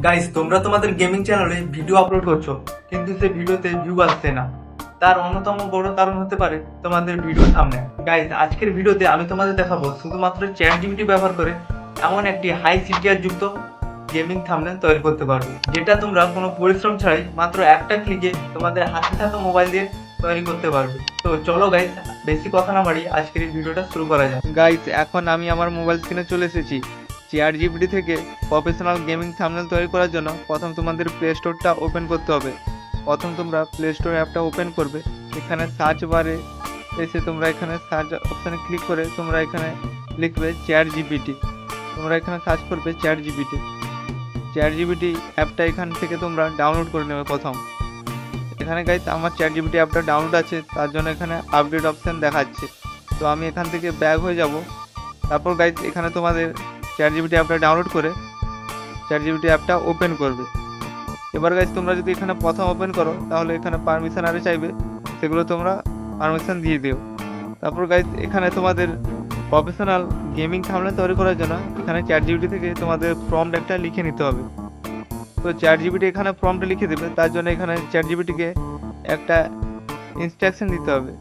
Guys, তোমরা তোমাদের gaming চ্যানেলে ভিডিও আপলোড করছো কিন্তু সেই ভিডিওতে ভিউ আসছে না। তার অন্যতম বড় কারণ হতে পারে তোমাদের ভিডিও থাম্বনেল। গাইস, আজকের ভিডিওতে আমি তোমাদের দেখাবো শুধুমাত্র চ্যাট জিপিটি ব্যবহার করে এমন একটি হাই সিকিউর যুক্ত গেমিং থাম্বনেল তৈরি করতে পারবে, যেটা তোমরা কোনো পরিশ্রম ছাড়াই মাত্র একটা ক্লিকে তোমাদের হাতে থাকা মোবাইল দিয়ে তৈরি করতে পারবে। তো চলো গাইস, বেশি কথা না বাড়িয়ে আজকের এই ভিডিওটা শুরু করা যায়। গাইস, এখন আমি আমার মোবাইল স্ক্রিনে চলে এসেছি। চ্যাট জিপিটি থেকে প্রফেশনাল গেমিং থাম্বনেল তৈরি করার জন্য প্রথম তোমাদের প্লে স্টোরটা ওপেন করতে হবে। প্রথম তোমরা প্লে স্টোর অ্যাপটা ওপেন করবে। এখানে সার্চ বারে এসে তোমরা এখানে সার্চ অপশানে ক্লিক করে তোমরা এখানে লিখবে চ্যাট জিপিটি। তোমরা এখানে সার্চ করবে চ্যাট জিপিটি। চ্যাট জিপিটি অ্যাপটা এখান থেকে তোমরা ডাউনলোড করে নেবে প্রথম। এখানে গাইস আমার চ্যাট জিপিটি অ্যাপটা ডাউনলোড আছে, তার জন্য এখানে আপডেট অপশান দেখাচ্ছে। তো আমি এখান থেকে ব্যাক হয়ে যাব। তারপর গাইস এখানে তোমাদের চ্যাট জিপিটি অ্যাপটা ডাউনলোড করে চ্যাট জিপিটি অ্যাপটা ওপেন করবে। এবার গাইস তোমরা যদি এখানে প্রথম ওপেন করো তাহলে এখানে পারমিশন আরে চাইবে, সেগুলো তোমরা পারমিশন দিয়ে দিও। তারপর গাইস এখানে তোমাদের প্রফেশনাল গেমিং থাম্বনেল তৈরি করার জন্য এখানে চ্যাট জিপিটি থেকে তোমাদের প্রম্পট একটা লিখে নিতে হবে। তো চ্যাট জিপিটি এখানে প্রম্পটে লিখে দেবে, তার জন্য এখানে চ্যাট জিপিটিকে একটা ইনস্ট্রাকশন দিতে হবে।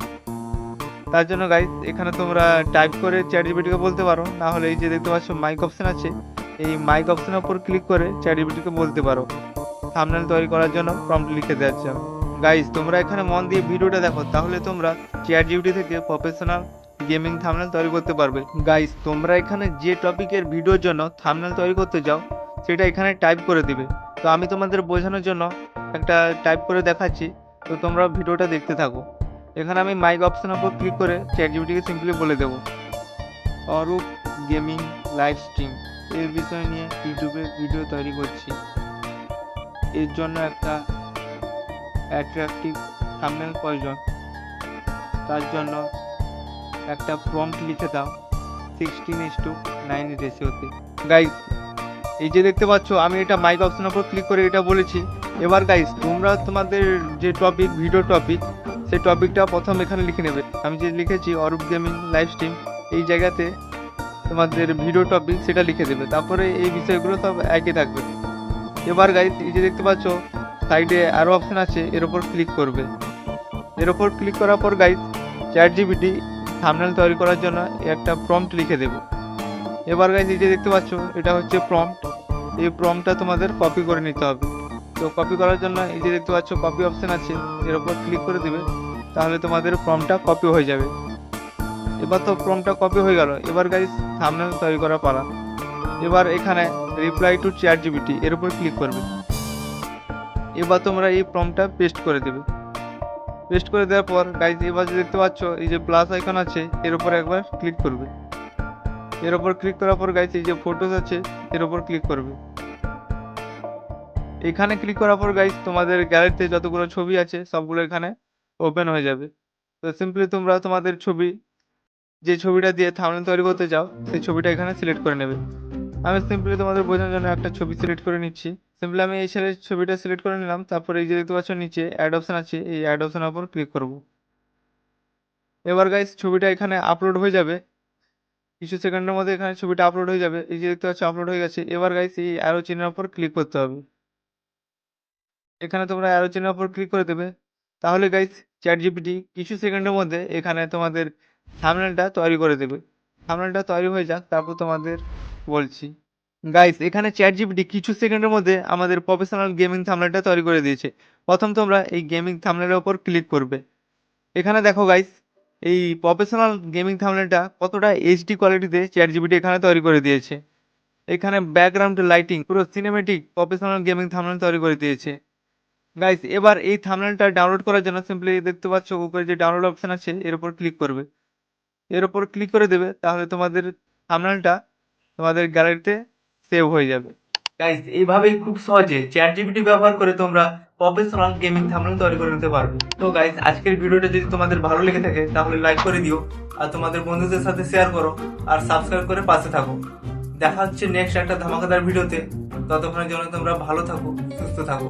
তার জন্য গাইস এখানে তোমরা টাইপ করে চ্যাট জিপিটিকে বলতে পারো, না হলে এই যে দেখতে পাচ্ছ মাইক অপশন আছে, এই মাইক অপশনের উপর ক্লিক করে চ্যাট জিপিটিকে বলতে পারো থাম্বনেল তৈরি করার জন্য প্রম্পট লিখে দেওয়ার জন্য। গাইস, তোমরা এখানে মন দিয়ে ভিডিওটা দেখো, তাহলে তোমরা চ্যাট জিপিটি থেকে প্রফেশনাল গেমিং থাম্বনেল তৈরি করতে পারবে। গাইস, তোমরা এখানে যে টপিকের ভিডিওর জন্য থাম্বনেল তৈরি করতে চাও সেটা এখানে টাইপ করে দিবে। তো আমি তোমাদের বোঝানোর জন্য একটা টাইপ করে দেখাচ্ছি, তো তোমরা ভিডিওটা দেখতে থাকো। এখানে আমি মাইক অপশনের উপর ক্লিক করে চ্যাট জিপিটিকে সিম্পলি বলে দেবো অরূপ গেমিং লাইভ স্ট্রিম এর বিষয় নিয়ে ইউটিউবে ভিডিও তৈরি করছি। এর জন্য একটা অ্যাট্রাকটিভ থাম্বনেল প্রয়োজন। তার জন্য একটা প্রম্পট লিখে দাও 16:9 রেশিওতে। গাইস, এই যে দেখতে পাচ্ছ আমি এটা মাইক অপশনের উপর ক্লিক করে এটা বলেছি। এবার গাইস তোমরা তোমাদের যে টপিক ভিডিও টপিক সেই টপিকটা প্রথম এখানে লিখে নেবে। আমি যে লিখেছি অরূপ গেমিং লাইভ স্ট্রিম, এই জায়গাতে তোমাদের ভিডিও টপিক সেটা লিখে দেবে। তারপরে এই বিষয়গুলো সব একই থাকবে। এবার গাইস এই যে দেখতে পাচ্ছ সাইডে আরও অপশন আছে, এর ওপর ক্লিক করবে। এর ওপর ক্লিক করার পর গাইস চ্যাট জিপিটি থাম্বনেল তৈরি করার জন্য একটা প্রম্পট লিখে দেবে। এবার গাইস এই যে দেখতে পাচ্ছ এটা হচ্ছে প্রম্পট। এই প্রম্পটটা তোমাদের কপি করে নিতে হবে। তো কপি করার জন্য এই যে দেখতে পাচ্ছ কপি অপশন আছে, এর ওপর ক্লিক করে দেবে, তাহলে তোমাদের প্রম্পটটা কপি হয়ে যাবে। এবার তো প্রম্পটটা কপি হয়ে গেল। এবার গাইস থাম্বনেল তৈরি করা পালা। এবার এখানে রিপ্লাই টু চ্যাট জিপিটি এর উপর ক্লিক করবে। এবার তোমরা এই প্রম্পটটা পেস্ট করে দেবে। পেস্ট করে দেওয়ার পর গাইস এবার যে দেখতে পাচ্ছ এই যে প্লাস আইকন আছে, এর উপর একবার ক্লিক করবে। এর উপর ক্লিক করার পর গাইস এই যে ফটোস আছে এর উপর ক্লিক করবে। এখানে ক্লিক করার পর গাইস তোমাদের গ্যালারিতে যতগুলো ছবি আছে সবগুলো এখানে ওপেন হয়ে যাবে। তো সিম্পলি তোমরা তোমাদের ছবি, যে ছবিটা দিয়ে থাম্বনেল তৈরি করতে চাও সেই ছবিটা এখানে সিলেক্ট করে নেবে। আমি সিম্পলি তোমাদের বোঝানোর জন্য একটা ছবি সিলেক্ট করে নিচ্ছি। সিম্পলি আমি এই ছেলের ছবিটা সিলেক্ট করে নিলাম। তারপরে এই যে দেখতে পাচ্ছ নিচে অ্যাড অপশন আছে, এই অ্যাড অপশনের উপর ক্লিক করব। এবার গাইস ছবিটা এখানে আপলোড হয়ে যাবে। কিছু সেকেন্ডের মধ্যে এখানে ছবিটা আপলোড হয়ে যাবে। এই যে দেখতে পাচ্ছ আপলোড হয়ে গেছে। এবার গাইস এই অ্যারো চিহ্নের উপর ক্লিক করতে হবে। এখানে তোমরা অ্যারো চিহ্নের উপর ক্লিক করে দেবে। তাহলে গাইস চ্যাট জিপিটি কিছু সেকেন্ডের মধ্যে এখানে তোমাদের থাম্বনেলটা তৈরি করে দেবে। থাম্বনেলটা তৈরি হয়ে যাক, তারপর তোমাদের বলছি। গাইস, এখানে চ্যাট জিপিটি কিছু সেকেন্ডের মধ্যে আমাদের প্রফেশনাল গেমিং থাম্বনেলটা তৈরি করে দিয়েছে। প্রথম তোমরা এই গেমিং থাম্বনেলের উপর ক্লিক করবে। এখানে দেখো গাইস এই প্রফেশনাল গেমিং থাম্বনেলটা কতটা এইচডি কোয়ালিটিতে চ্যাট জিপিটি এখানে তৈরি করে দিয়েছে। এখানে ব্যাকগ্রাউন্ড লাইটিং পুরো সিনেমেটিক প্রফেশনাল গেমিং থাম্বনেল তৈরি করে দিয়েছে। গাইস, এবার এই থাম্বনেলটা ডাউনলোড করার জন্য সিম্পলি দেখতে পাচ্ছ উপরে যে ডাউনলোড অপশন আছে এর উপর ক্লিক করবে। এর উপর ক্লিক করে দেবে, তাহলে তোমাদের থাম্বনেলটা তোমাদের গ্যালারিতে সেভ হয়ে যাবে। গাইস, এইভাবেই খুব সহজে চ্যাট জিপিটি ব্যবহার করে তোমরা প্রফেশনাল গেমিং থাম্বনেল তৈরি করে নিতে পারবে। তো গাইস, আজকের ভিডিওটা যদি তোমাদের ভালো লেগে থাকে তাহলে লাইক করে দিও, আর তোমাদের বন্ধুদের সাথে শেয়ার করো, আর সাবস্ক্রাইব করে পাশে থাকো। দেখা হচ্ছে নেক্সট একটা ধামাকাদার ভিডিওতে। ততক্ষণের জন্য তোমরা ভালো থাকো, সুস্থ থাকো।